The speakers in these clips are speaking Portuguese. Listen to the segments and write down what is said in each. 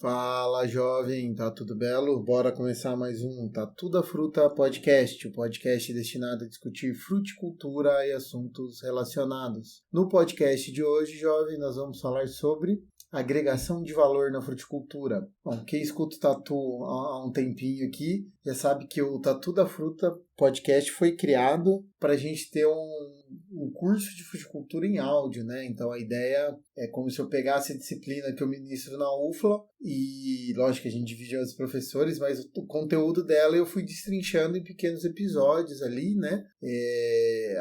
Fala, jovem, tá tudo belo? Bora começar mais um Tá Tudo a Fruta Podcast, o podcast destinado a discutir fruticultura e assuntos relacionados. No podcast de hoje, jovem, nós vamos falar sobre agregação de valor na fruticultura. Bom, quem escuta o Tatu há um tempinho aqui já sabe que o Tatu da Fruta podcast foi criado para a gente ter um curso de fruticultura em áudio, né? Então a ideia é como se eu pegasse a disciplina que eu ministro na UFLA e, lógico, a gente divide os professores, mas o conteúdo dela eu fui destrinchando em pequenos episódios ali, né?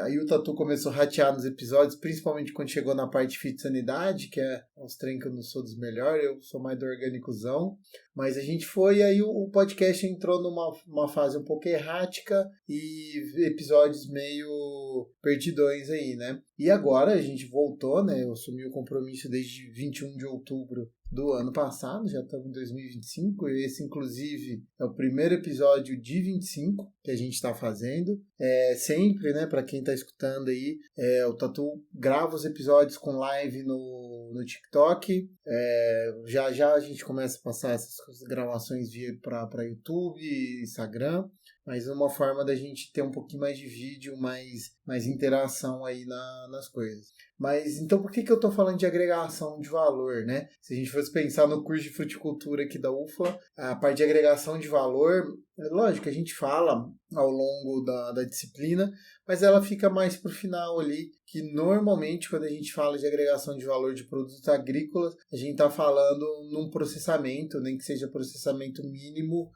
Aí o Tatu começou a ratear nos episódios, principalmente quando chegou na parte de fitossanidade, que é uns trem que eu não sou dos melhores, eu sou mais do orgânicozão. Mas a gente foi, aí o podcast entrou numa fase um pouco errática e episódios meio perdidões aí, né? E agora a gente voltou, né? Eu assumi o compromisso desde 21 de outubro do ano passado, já estamos em 2025, e esse, inclusive, é o primeiro episódio de 25 que a gente está fazendo. Sempre, né, para quem está escutando aí, o Tatu grava os episódios com live no TikTok. Já já a gente começa a passar essas gravações via para YouTube, Instagram, mas uma forma da gente ter um pouquinho mais de vídeo, mais interação aí nas coisas. Mas então por que eu estou falando de agregação de valor, né? Se a gente fosse pensar no curso de fruticultura aqui da UFLA, a parte de agregação de valor, lógico que a gente fala ao longo da disciplina, mas ela fica mais para o final ali, que normalmente quando a gente fala de agregação de valor de produtos agrícolas, a gente está falando num processamento, nem que seja processamento mínimo,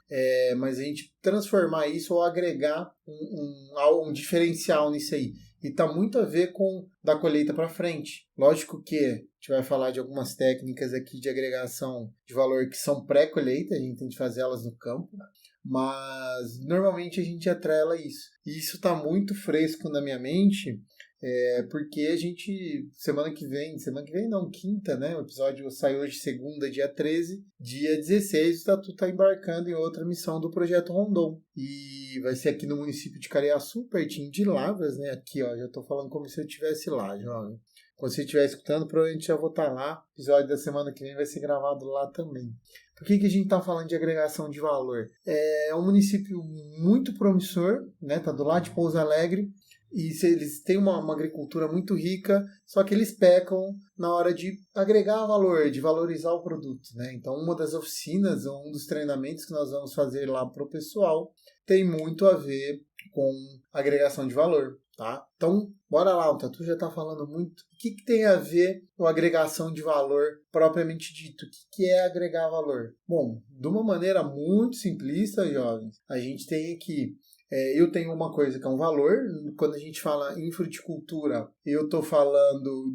mas a gente transformar isso ou agregar um diferencial nisso aí. E está muito a ver com da colheita para frente. Lógico que a gente vai falar de algumas técnicas aqui de agregação de valor que são pré-colheita, a gente tem que fazer elas no campo, mas normalmente a gente atrela isso. E isso está muito fresco na minha mente, porque a gente, semana que vem não, quinta, né? O episódio sai hoje, segunda, dia 13, dia 16, o Tatu está embarcando em outra missão do Projeto Rondon. E vai ser aqui no município de Cariaçu, pertinho de Lavras, né? Aqui, ó, já estou falando como se eu estivesse lá, jovem. Quando você estiver escutando, provavelmente já vou estar lá. O episódio da semana que vem vai ser gravado lá também. Por que a gente está falando de agregação de valor? É um município muito promissor, né? Está do lado de Pouso Alegre. E eles têm uma agricultura muito rica, só que eles pecam na hora de agregar valor, de valorizar o produto, né? Então, uma das oficinas, um dos treinamentos que nós vamos fazer lá para o pessoal, tem muito a ver com agregação de valor, tá? Então, bora lá, o Tatu já está falando muito. O que tem a ver com agregação de valor propriamente dito? O que é agregar valor? Bom, de uma maneira muito simplista, jovens, a gente tem aqui eu tenho uma coisa que é um valor. Quando a gente fala em fruticultura, eu estou falando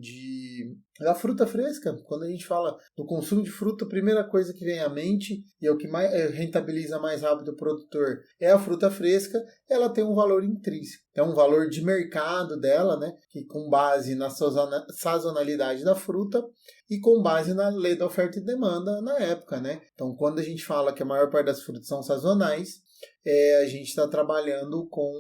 da fruta fresca. Quando a gente fala do consumo de fruta, a primeira coisa que vem à mente e é o que mais rentabiliza mais rápido o produtor é a fruta fresca. Ela tem um valor intrínseco, é um valor de mercado dela, né? Que com base na sazonalidade da fruta e com base na lei da oferta e demanda na época, né? Então, quando a gente fala que a maior parte das frutas são sazonais, a gente está trabalhando com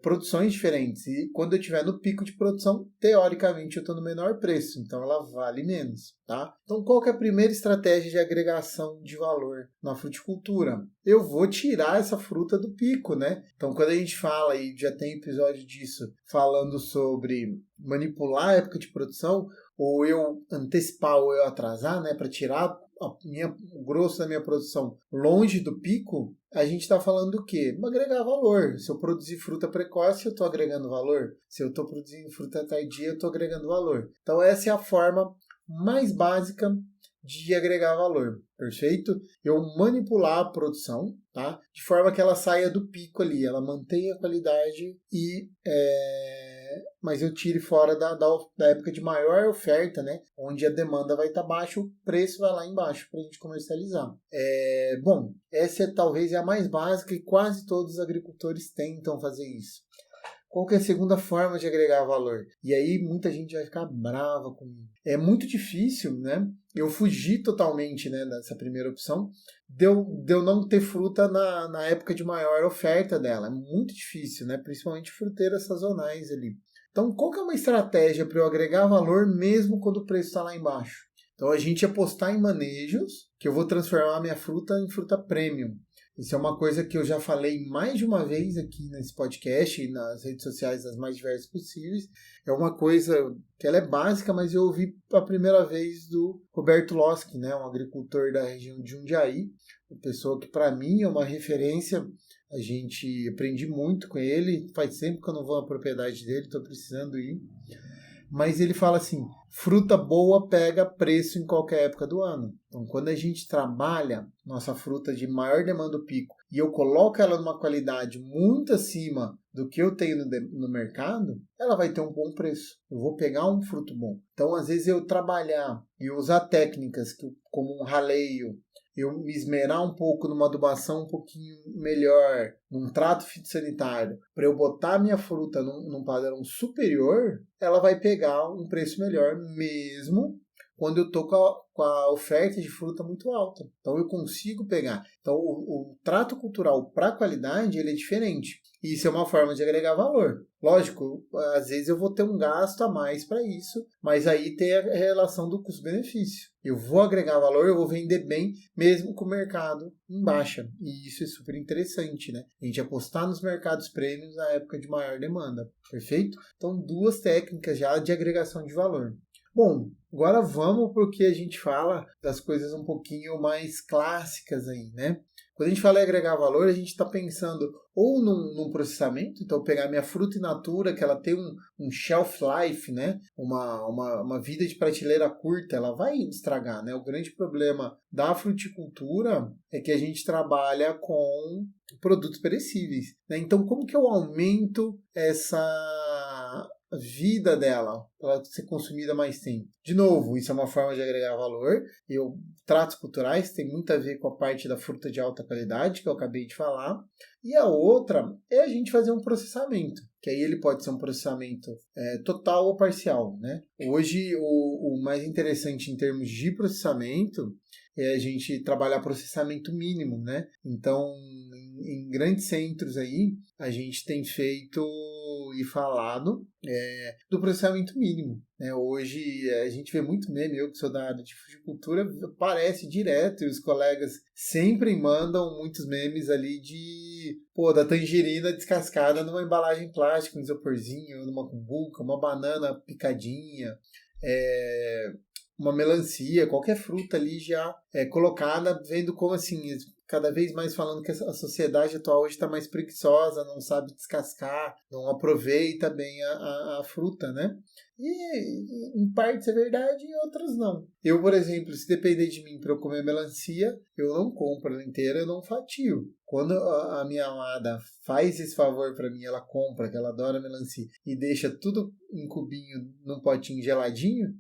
produções diferentes. E quando eu estiver no pico de produção, teoricamente eu estou no menor preço, então ela vale menos, tá? Então, qual que é a primeira estratégia de agregação de valor na fruticultura? Eu vou tirar essa fruta do pico, né? Então, quando a gente fala, e já tem episódio disso, falando sobre manipular a época de produção, ou eu antecipar ou eu atrasar, né, para tirar o grosso da minha produção longe do pico, a gente está falando do quê? Agregar valor. Se eu produzir fruta precoce, eu estou agregando valor. Se eu estou produzindo fruta tardia, eu estou agregando valor. Então essa é a forma mais básica de agregar valor, perfeito? Eu manipular a produção, tá? De forma que ela saia do pico ali, ela mantenha a qualidade e mas eu tire fora da época de maior oferta, né? Onde a demanda vai estar baixa, o preço vai lá embaixo para a gente comercializar. Bom, essa talvez é a mais básica e quase todos os agricultores tentam fazer isso. Qual que é a segunda forma de agregar valor? E aí muita gente vai ficar brava comigo. É muito difícil, né? Eu fugi totalmente, né, dessa primeira opção, de eu não ter fruta na época de maior oferta dela. É muito difícil, né? Principalmente fruteiras sazonais ali. Então, qual que é uma estratégia para eu agregar valor mesmo quando o preço está lá embaixo? Então a gente apostar em manejos que eu vou transformar a minha fruta em fruta premium. Isso é uma coisa que eu já falei mais de uma vez aqui nesse podcast e nas redes sociais das mais diversas possíveis. É uma coisa que ela é básica, mas eu ouvi a primeira vez do Roberto Loschi, né, um agricultor da região de Jundiaí, uma pessoa que para mim é uma referência. A gente aprendi muito com ele, faz tempo que eu não vou na propriedade dele, estou precisando ir. Mas ele fala assim, fruta boa pega preço em qualquer época do ano. Então, quando a gente trabalha nossa fruta de maior demanda do pico e eu coloco ela numa qualidade muito acima do que eu tenho no mercado, ela vai ter um bom preço. Eu vou pegar um fruto bom. Então, às vezes, eu trabalhar e usar técnicas como um raleio, eu me esmerar um pouco numa adubação um pouquinho melhor, num trato fitossanitário, para eu botar a minha fruta num padrão superior, ela vai pegar um preço melhor mesmo quando eu estou com a oferta de fruta muito alta. Então eu consigo pegar. Então o trato cultural para a qualidade ele é diferente. E isso é uma forma de agregar valor. Lógico, às vezes eu vou ter um gasto a mais para isso, mas aí tem a relação do custo-benefício. Eu vou agregar valor, eu vou vender bem, mesmo com o mercado em baixa. E isso é super interessante, né? A gente apostar nos mercados prêmios na época de maior demanda. Perfeito? Então, 2 técnicas já de agregação de valor. Bom, agora vamos para o que a gente fala das coisas um pouquinho mais clássicas aí, né? Quando a gente fala em agregar valor, a gente está pensando ou num processamento, então pegar minha fruta in natura, que ela tem um shelf life, né? Uma vida de prateleira curta, ela vai estragar, né? O grande problema da fruticultura é que a gente trabalha com produtos perecíveis, né? Então, como que eu aumento essa vida dela para ela ser consumida mais tempo? De novo, isso é uma forma de agregar valor. Tratos culturais tem muito a ver com a parte da fruta de alta qualidade, que eu acabei de falar. E a outra é a gente fazer um processamento, que aí ele pode ser um processamento total ou parcial, né? Hoje, o mais interessante em termos de processamento é a gente trabalhar processamento mínimo, né? Então, em grandes centros aí, a gente tem feito e falado do processamento mínimo. Hoje a gente vê muito meme, eu que sou da área de fruticultura, aparece direto e os colegas sempre mandam muitos memes ali da tangerina descascada numa embalagem plástica, um isoporzinho, numa cumbuca, uma banana picadinha, uma melancia, qualquer fruta ali já colocada, vendo como assim, cada vez mais falando que a sociedade atual hoje está mais preguiçosa, não sabe descascar, não aproveita bem a fruta, né? E em partes é verdade e outras não. Eu, por exemplo, se depender de mim para eu comer melancia, eu não compro ela inteira, eu não fatio. Quando a minha amada faz esse favor para mim, ela compra, que ela adora melancia, e deixa tudo em cubinho num potinho geladinho,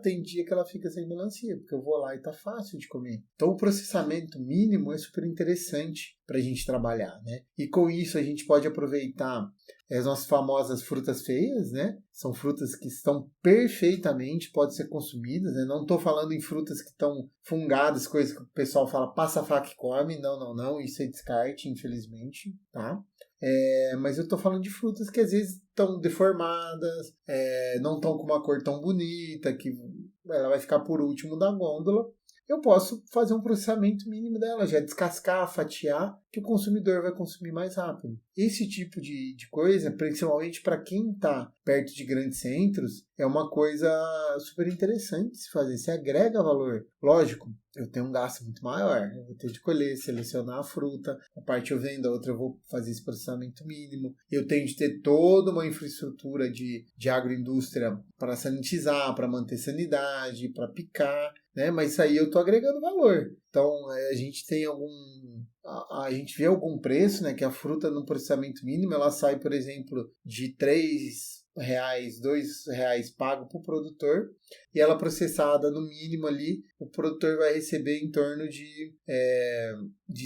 tem dia que ela fica sem melancia, porque eu vou lá e tá fácil de comer. Então o processamento mínimo é super interessante para a gente trabalhar, né? E com isso a gente pode aproveitar as nossas famosas frutas feias, né? São frutas que estão perfeitamente, podem ser consumidas, né? Não estou falando em frutas que estão fungadas, coisas que o pessoal fala, passa a faca e come. Não, isso é descarte, infelizmente, tá? Mas eu estou falando de frutas que às vezes estão deformadas, não estão com uma cor tão bonita, que ela vai ficar por último da gôndola. Eu posso fazer um processamento mínimo dela, já descascar, fatiar, que o consumidor vai consumir mais rápido. Esse tipo de coisa, principalmente para quem está perto de grandes centros, é uma coisa super interessante de se fazer, se agrega valor. Lógico, eu tenho um gasto muito maior, eu vou ter de colher, selecionar a fruta, a parte eu vendo, a outra eu vou fazer esse processamento mínimo, eu tenho de ter toda uma infraestrutura de agroindústria para sanitizar, para manter sanidade, para picar, né? Mas isso aí eu estou agregando valor. Então, a gente tem a gente vê algum preço, né? Que a fruta no processamento mínimo, ela sai, por exemplo, de R$3, R$2 pago para o produtor, e ela processada no mínimo ali, o produtor vai receber em torno de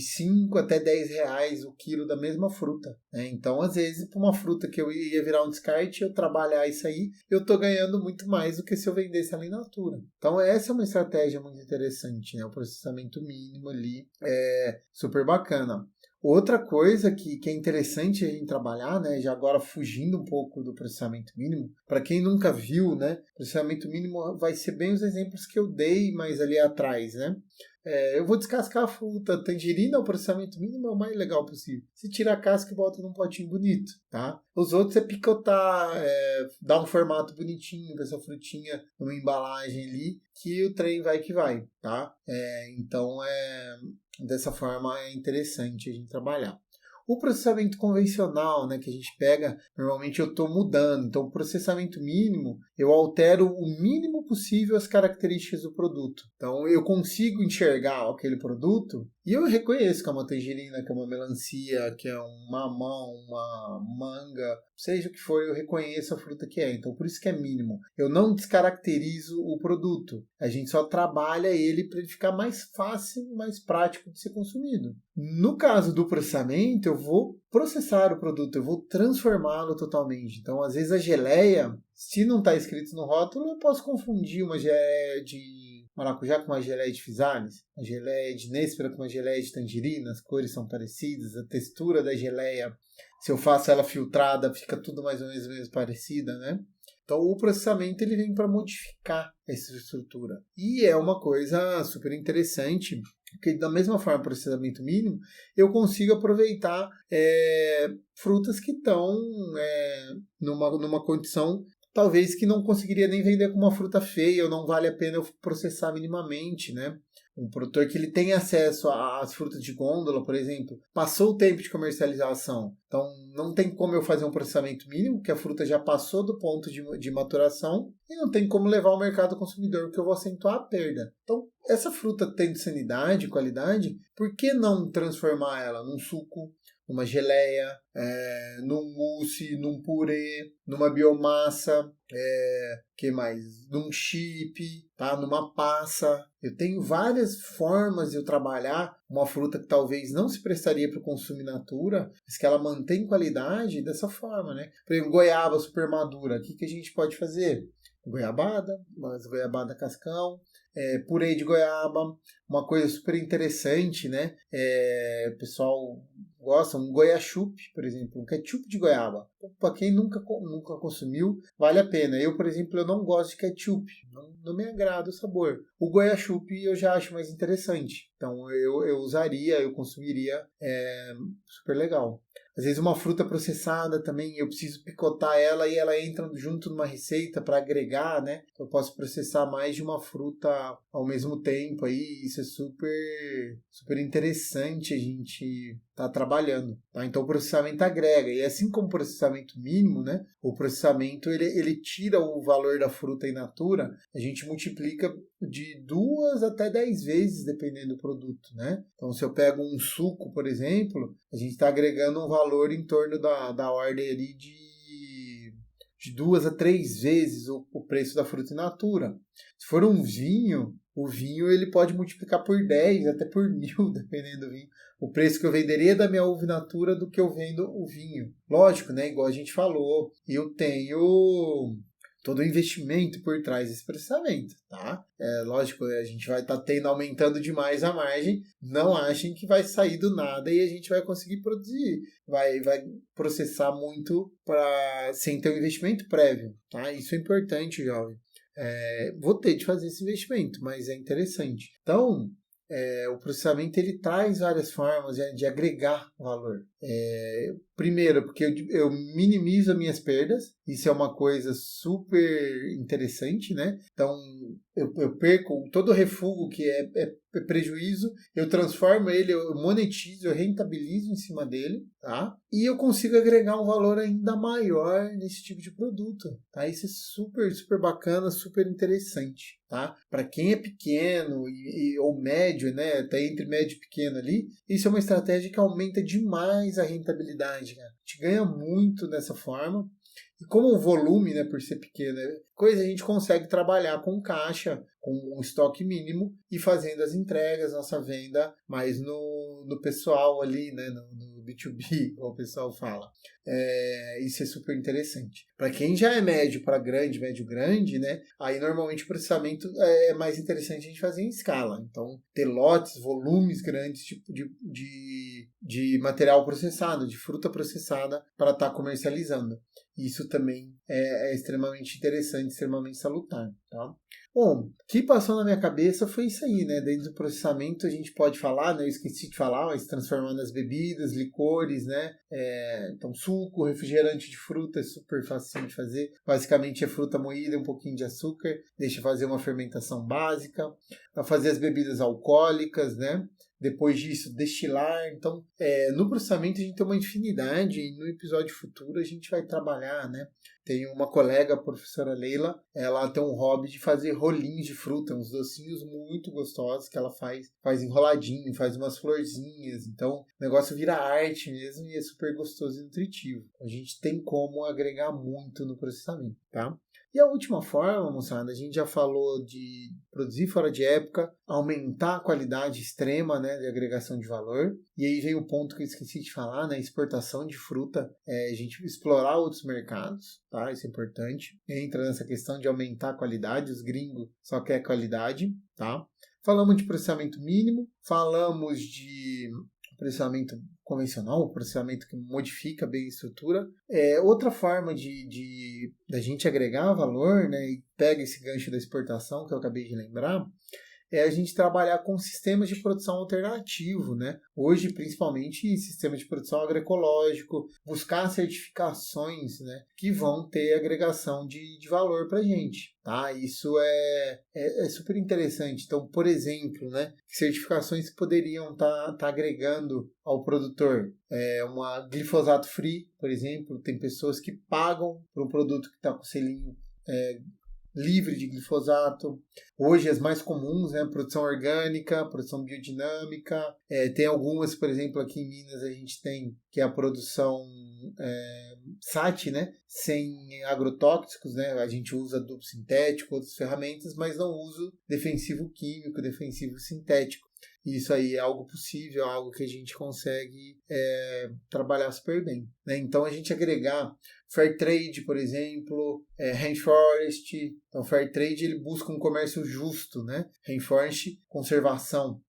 5 até R$10 o quilo da mesma fruta, né? Então, às vezes, para uma fruta que eu ia virar um descarte, eu trabalhar isso aí, eu estou ganhando muito mais do que se eu vendesse ela in natura. Então, essa é uma estratégia muito interessante, né? O processamento mínimo ali é super bacana. Outra coisa que é interessante a gente trabalhar, né, já agora fugindo um pouco do processamento mínimo, para quem nunca viu, né, processamento mínimo vai ser bem os exemplos que eu dei mais ali atrás, né? Eu vou descascar a fruta, tangerina, o processamento mínimo é o mais legal possível. Você tira a casca e bota num potinho bonito, tá? Os outros é picotar, dar um formato bonitinho pra essa frutinha numa embalagem ali, que o trem vai que vai, tá? Então, dessa forma é interessante a gente trabalhar. O processamento convencional, né, que a gente pega, normalmente eu estou mudando. Então, o processamento mínimo, eu altero o mínimo possível as características do produto. Então, eu consigo enxergar aquele produto e eu reconheço que é uma tangerina, que é uma melancia, que é um mamão, uma manga, seja o que for, eu reconheço a fruta que é. Então, por isso que é mínimo. Eu não descaracterizo o produto. A gente só trabalha ele para ele ficar mais fácil, mais prático de ser consumido. No caso do processamento, eu vou processar o produto, eu vou transformá-lo totalmente. Então, às vezes a geleia, se não está escrito no rótulo, eu posso confundir uma geleia de maracujá com uma geleia de physalis, uma geleia de nêspera com uma geleia de tangerina, as cores são parecidas, a textura da geleia, se eu faço ela filtrada, fica tudo mais ou menos parecida, né? Então, o processamento ele vem para modificar essa estrutura. E é uma coisa super interessante, porque da mesma forma, processamento mínimo, eu consigo aproveitar frutas que estão numa condição talvez que não conseguiria nem vender como uma fruta feia, ou não vale a pena eu processar minimamente, né? Um produtor que ele tem acesso às frutas de gôndola, por exemplo, passou o tempo de comercialização. Então, não tem como eu fazer um processamento mínimo, porque a fruta já passou do ponto de maturação, e não tem como levar ao mercado consumidor, porque eu vou acentuar a perda. Então, essa fruta tendo sanidade, qualidade, por que não transformar ela num suco, numa geleia, num mousse, num purê, numa biomassa, que mais? Num chip, tá? Numa passa. Eu tenho várias formas de eu trabalhar uma fruta que talvez não se prestaria para o consumo in natura, mas que ela mantém qualidade dessa forma, né? Por exemplo, goiaba super madura. O que a gente pode fazer? Goiabada, mas goiabada cascão, purê de goiaba, uma coisa super interessante, né? O pessoal gosta, um goiachup, por exemplo, um ketchup de goiaba. Para quem nunca consumiu, vale a pena. Eu, por exemplo, eu não gosto de ketchup, não me agrada o sabor. O goiachup eu já acho mais interessante. Então eu usaria, eu consumiria, super legal. Às vezes uma fruta processada também, eu preciso picotar ela e ela entra junto numa receita para agregar, né? Eu posso processar mais de uma fruta ao mesmo tempo aí, isso é super, super interessante a gente tá trabalhando, tá? Então o processamento agrega, e assim como o processamento mínimo, né? O processamento ele tira o valor da fruta in natura, a gente multiplica de 2 até 10 vezes, dependendo do produto, né? Então se eu pego um suco, por exemplo, a gente está agregando um valor em torno da ordem ali de 2 a 3 vezes o preço da fruta in natura. Se for um vinho, o vinho ele pode multiplicar por 10, até por 1000, dependendo do vinho. O preço que eu venderia da minha uva in natura do que eu vendo o vinho. Lógico, né? Igual a gente falou, eu tenho todo o investimento por trás desse processamento, tá? Lógico, a gente vai estar aumentando demais a margem. Não achem que vai sair do nada e a gente vai conseguir produzir. Vai processar muito sem ter um investimento prévio, tá? Isso é importante, jovem. Vou ter de fazer esse investimento, mas é interessante. Então, o processamento ele traz várias formas de agregar valor. Primeiro, porque eu minimizo as minhas perdas, isso é uma coisa super interessante, né? Então, eu perco todo o refúgio que é prejuízo, eu transformo ele, eu monetizo, eu rentabilizo em cima dele, tá? E eu consigo agregar um valor ainda maior nesse tipo de produto, tá? Isso é super, super bacana, super interessante, tá? Para quem é pequeno ou médio, né? Até entre médio e pequeno ali, isso é uma estratégia que aumenta demais a rentabilidade, cara. A gente ganha muito dessa forma. E como o volume, né, por ser pequeno, coisa a gente consegue trabalhar com caixa, com um estoque mínimo e fazendo as entregas, nossa venda mais no pessoal ali, né, no B2B, como o pessoal fala. Isso é super interessante. Para quem já é médio para grande, médio grande, né, aí normalmente o processamento é mais interessante a gente fazer em escala. Então, ter lotes, volumes grandes tipo de material processado, de fruta processada para estar comercializando. Isso também é extremamente interessante, extremamente salutar, tá? Bom, o que passou na minha cabeça foi isso aí, né? Dentro do processamento a gente pode falar, né? Eu esqueci de falar, mas transformar nas bebidas, licores, né? Então suco, refrigerante de fruta é super fácil de fazer. Basicamente é fruta moída, um pouquinho de açúcar, deixa fazer uma fermentação básica. Para fazer as bebidas alcoólicas, né? Depois disso, destilar. Então, no processamento a gente tem uma infinidade e no episódio futuro a gente vai trabalhar, né? Tem uma colega, a professora Leila, ela tem um hobby de fazer rolinhos de fruta, uns docinhos muito gostosos que ela faz enroladinho, faz umas florzinhas. Então, o negócio vira arte mesmo e é super gostoso e nutritivo. A gente tem como agregar muito no processamento, tá? E a última forma, moçada, a gente já falou de produzir fora de época, aumentar a qualidade extrema, né, de agregação de valor. E aí vem o ponto que eu esqueci de falar, né, exportação de fruta, a gente explorar outros mercados, tá? Isso é importante. Entra nessa questão de aumentar a qualidade, os gringos só querem qualidade, tá? Falamos de processamento mínimo, falamos de processamento convencional, processamento que modifica bem a estrutura. Outra forma da gente agregar valor, né, e pega esse gancho da exportação que eu acabei de lembrar, é a gente trabalhar com sistemas de produção alternativo, né? Hoje, principalmente, sistema de produção agroecológico, buscar certificações, né, que vão ter agregação de valor para a gente, tá? Isso é super interessante. Então, por exemplo, né, certificações que poderiam tá agregando ao produtor. Uma glifosato free, por exemplo, tem pessoas que pagam por um produto que está com selinho livre de glifosato. Hoje as mais comuns, né? Produção orgânica, produção biodinâmica. Tem algumas, por exemplo, aqui em Minas a gente tem que é a produção SAT, né? Sem agrotóxicos, né? A gente usa adubo sintético, outras ferramentas, mas não usa defensivo químico, defensivo sintético. Isso aí é algo possível, algo que a gente consegue trabalhar super bem, né? Então a gente agregar Fair Trade, por exemplo, Rainforest. Então Fair Trade ele busca um comércio justo, né? Rainforest, conservação.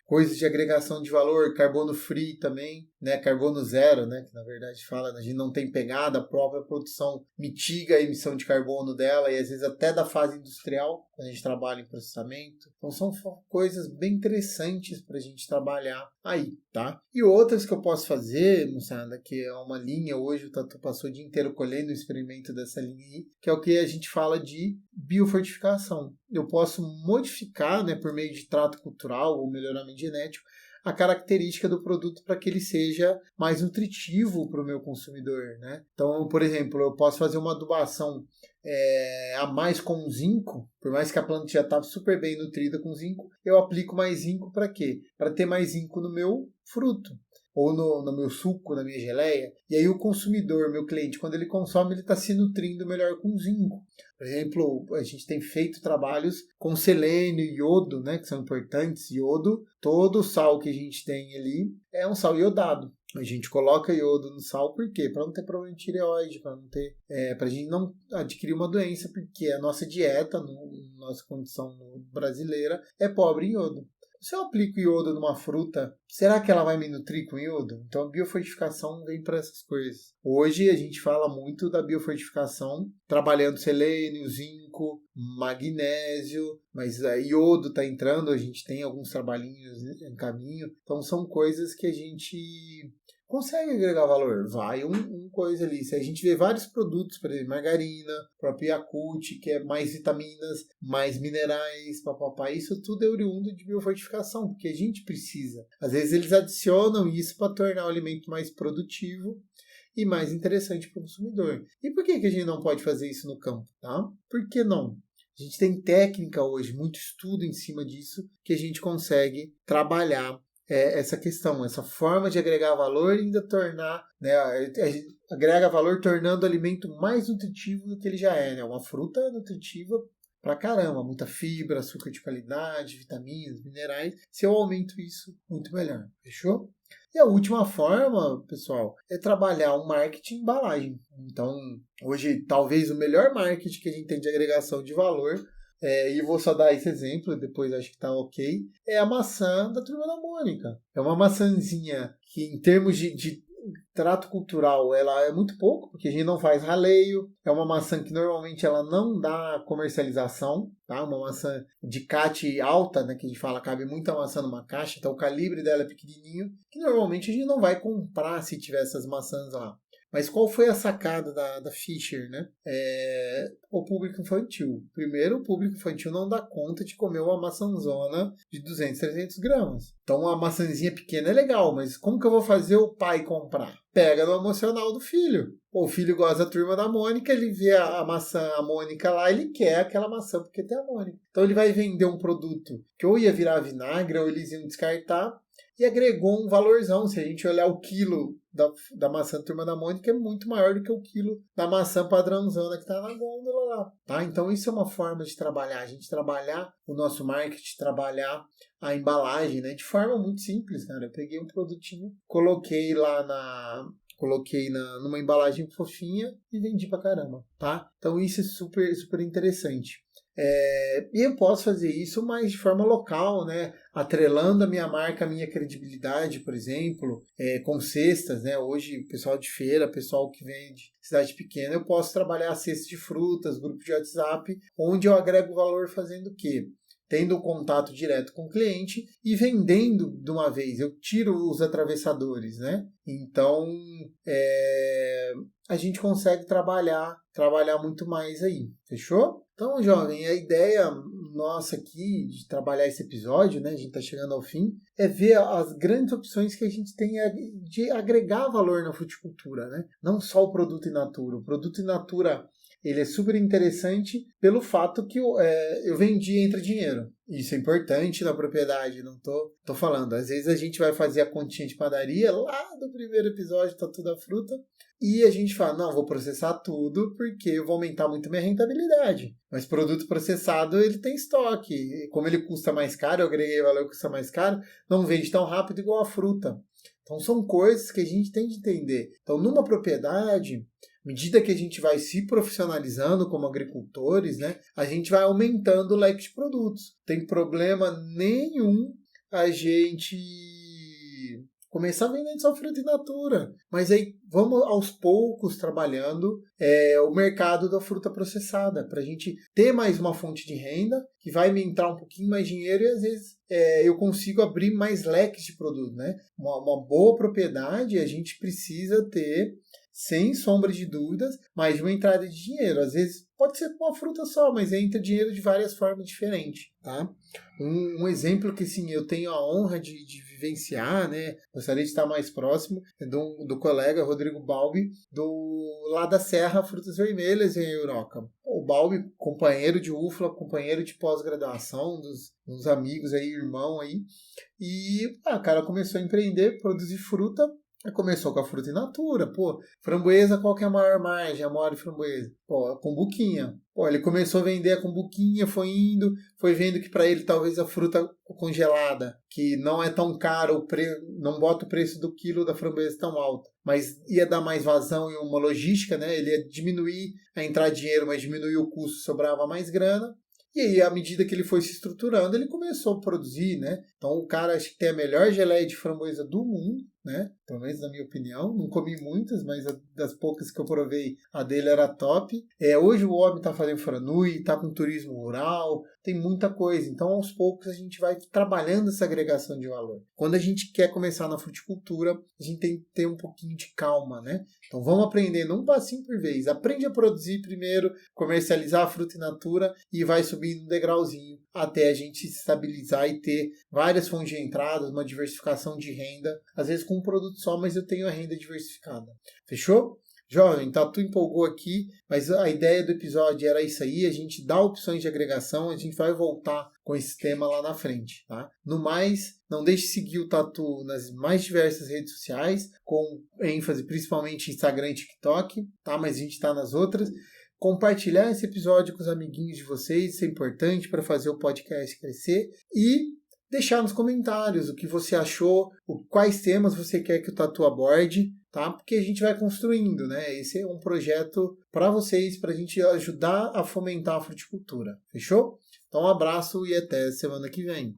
Coisas de agregação de valor, carbono free também, né? Carbono zero, né? Que na verdade fala, a gente não tem pegada, a própria produção mitiga a emissão de carbono dela e às vezes até da fase industrial, quando a gente trabalha em processamento. Então são coisas bem interessantes para a gente trabalhar aí, tá? E outras que eu posso fazer, moçada, que é uma linha, hoje o Tatu passou o dia inteiro colhendo o experimento dessa linha aí, que é o que a gente fala de biofortificação. Eu posso modificar, né, por meio de trato cultural ou melhoramento genético, a característica do produto para que ele seja mais nutritivo para o meu consumidor, né? Então, por exemplo, eu posso fazer uma adubação a mais com zinco, por mais que a planta já estava super bem nutrida com zinco, eu aplico mais zinco para quê? Para ter mais zinco no meu fruto, ou no meu suco, na minha geleia. E aí o consumidor, meu cliente, quando ele consome, ele está se nutrindo melhor com zinco. Por exemplo, a gente tem feito trabalhos com selênio e iodo, né, que são importantes. Iodo, todo o sal que a gente tem ali é um sal iodado. A gente coloca iodo no sal, por quê? Para não ter problema de tireoide, para não ter, para a gente não adquirir uma doença, porque a nossa dieta, nossa condição brasileira, é pobre em iodo. Se eu aplico iodo numa fruta, será que ela vai me nutrir com iodo? Então a biofortificação vem para essas coisas. Hoje a gente fala muito da biofortificação, trabalhando selênio, zinco, magnésio, mas iodo está entrando, a gente tem alguns trabalhinhos em caminho. Então são coisas que a gente consegue agregar valor. Vai um coisa ali. Se a gente vê vários produtos, por exemplo, margarina, próprio Yakult, que é mais vitaminas, mais minerais, papapá, isso tudo é oriundo de biofortificação, porque a gente precisa. Às vezes eles adicionam isso para tornar o alimento mais produtivo e mais interessante para o consumidor. E por que a gente não pode fazer isso no campo? Tá? Por que não? A gente tem técnica hoje, muito estudo em cima disso, que a gente consegue trabalhar essa questão, essa forma de agregar valor e ainda tornar, né, agrega valor tornando o alimento mais nutritivo do que ele já é, né? Uma fruta nutritiva pra caramba, muita fibra, açúcar de qualidade, vitaminas, minerais. Se eu aumento isso, muito melhor. Fechou? E a última forma, pessoal, é trabalhar o marketing e embalagem. Então, hoje, talvez o melhor marketing que a gente tem de agregação de valor, e vou só dar esse exemplo, depois acho que tá ok, é a maçã da Turma da Mônica. É uma maçãzinha que, em termos de trato cultural ela é muito pouco, porque a gente não faz raleio, é uma maçã que normalmente ela não dá comercialização, tá? Uma maçã de CAT alta, né, que a gente fala, cabe muita maçã numa caixa, então o calibre dela é pequenininho, que normalmente a gente não vai comprar se tiver essas maçãs lá. Mas qual foi a sacada da Fischer, né? O público infantil. Primeiro, o público infantil não dá conta de comer uma maçãzona de 200, 300 gramas. Então, uma maçãzinha pequena é legal, mas como que eu vou fazer o pai comprar? Pega no emocional do filho. O filho gosta da Turma da Mônica, ele vê a maçã, a Mônica lá, ele quer aquela maçã porque tem a Mônica. Então, ele vai vender um produto que ou ia virar vinagre ou eles iam descartar, e agregou um valorzão. Se a gente olhar o quilo da maçã Turma da Mônica, é muito maior do que o quilo da maçã padrãozona que está na gôndola lá. Tá? Então isso é uma forma de trabalhar. A gente trabalhar o nosso marketing, trabalhar a embalagem, né? De forma muito simples, cara. Eu peguei um produtinho, coloquei numa embalagem fofinha e vendi pra caramba, tá? Então isso é super, super interessante. E eu posso fazer isso, mas de forma local, né? Atrelando a minha marca, a minha credibilidade, por exemplo, com cestas, né? Hoje, pessoal de feira, pessoal que vem de cidade pequena, eu posso trabalhar cestas de frutas, grupo de WhatsApp, onde eu agrego valor fazendo o quê? Tendo um contato direto com o cliente e vendendo de uma vez. Eu tiro os atravessadores, né? Então, a gente consegue trabalhar muito mais aí. Fechou? Então, jovem, a ideia nossa aqui de trabalhar esse episódio, né? A gente está chegando ao fim, é ver as grandes opções que a gente tem de agregar valor na fruticultura, né? Não só o produto in natura. O produto in natura, ele é super interessante pelo fato que eu vendi e entra dinheiro. Isso é importante na propriedade, não tô falando. Às vezes a gente vai fazer a continha de padaria lá do primeiro episódio, tá tudo a fruta, e a gente fala, não, vou processar tudo porque eu vou aumentar muito minha rentabilidade. Mas produto processado, ele tem estoque. E como ele custa mais caro, eu agreguei valor que custa mais caro, não vende tão rápido igual a fruta. Então são coisas que a gente tem de entender. Então numa propriedade, à medida que a gente vai se profissionalizando como agricultores, né, a gente vai aumentando o leque de produtos. Não tem problema nenhum a gente começar vendendo só fruta in natura. Mas aí vamos aos poucos trabalhando o mercado da fruta processada, para a gente ter mais uma fonte de renda, que vai me entrar um pouquinho mais dinheiro e às vezes eu consigo abrir mais leques de produto, né? Uma boa propriedade a gente precisa ter, sem sombra de dúvidas, mais de uma entrada de dinheiro. Às vezes pode ser com uma fruta só, mas entra dinheiro de várias formas diferentes, tá? Um exemplo que sim, eu tenho a honra de vivenciar, né? Gostaria de estar mais próximo do colega Rodrigo Balbi, lá da Serra Frutas Vermelhas em Euroca. O Balbi, companheiro de UFLA, companheiro de pós-graduação, dos amigos aí, irmão aí. E o cara começou a empreender, produzir fruta. Começou com a fruta in natura, framboesa, qual que é a maior margem, a maior de framboesa? A cumbuquinha. Ele começou a vender a cumbuquinha, foi indo, foi vendo que para ele talvez a fruta congelada, que não é tão caro, não bota o preço do quilo da framboesa tão alto, mas ia dar mais vazão e uma logística, né? Ele ia diminuir a entrar dinheiro, mas diminuir o custo, sobrava mais grana. E aí, à medida que ele foi se estruturando, ele começou a produzir, né? Então, o cara acho que tem a melhor geleia de framboesa do mundo, né? Pelo menos na minha opinião. Não comi muitas, mas das poucas que eu provei, a dele era top. Hoje o homem está fazendo franui, está com turismo rural, tem muita coisa. Então, aos poucos, a gente vai trabalhando essa agregação de valor. Quando a gente quer começar na fruticultura, a gente tem que ter um pouquinho de calma, né? Então, vamos aprendendo um passinho por vez. Aprende a produzir primeiro, comercializar a fruta in natura e vai subindo um degrauzinho até a gente se estabilizar e ter várias fontes de entrada, uma diversificação de renda. Às vezes com um produto só, mas eu tenho a renda diversificada. Fechou? Jovem, tu empolgou aqui, mas a ideia do episódio era isso aí, a gente dá opções de agregação, a gente vai voltar com esse tema lá na frente, tá? No mais, não deixe de seguir o Tatu nas mais diversas redes sociais, com ênfase principalmente em Instagram e TikTok, tá? Mas a gente está nas outras. Compartilhar esse episódio com os amiguinhos de vocês, isso é importante para fazer o podcast crescer, e deixar nos comentários o que você achou, quais temas você quer que o Tatu aborde, tá? Porque a gente vai construindo, né? Esse é um projeto para vocês, para a gente ajudar a fomentar a fruticultura. Fechou? Então um abraço e até semana que vem.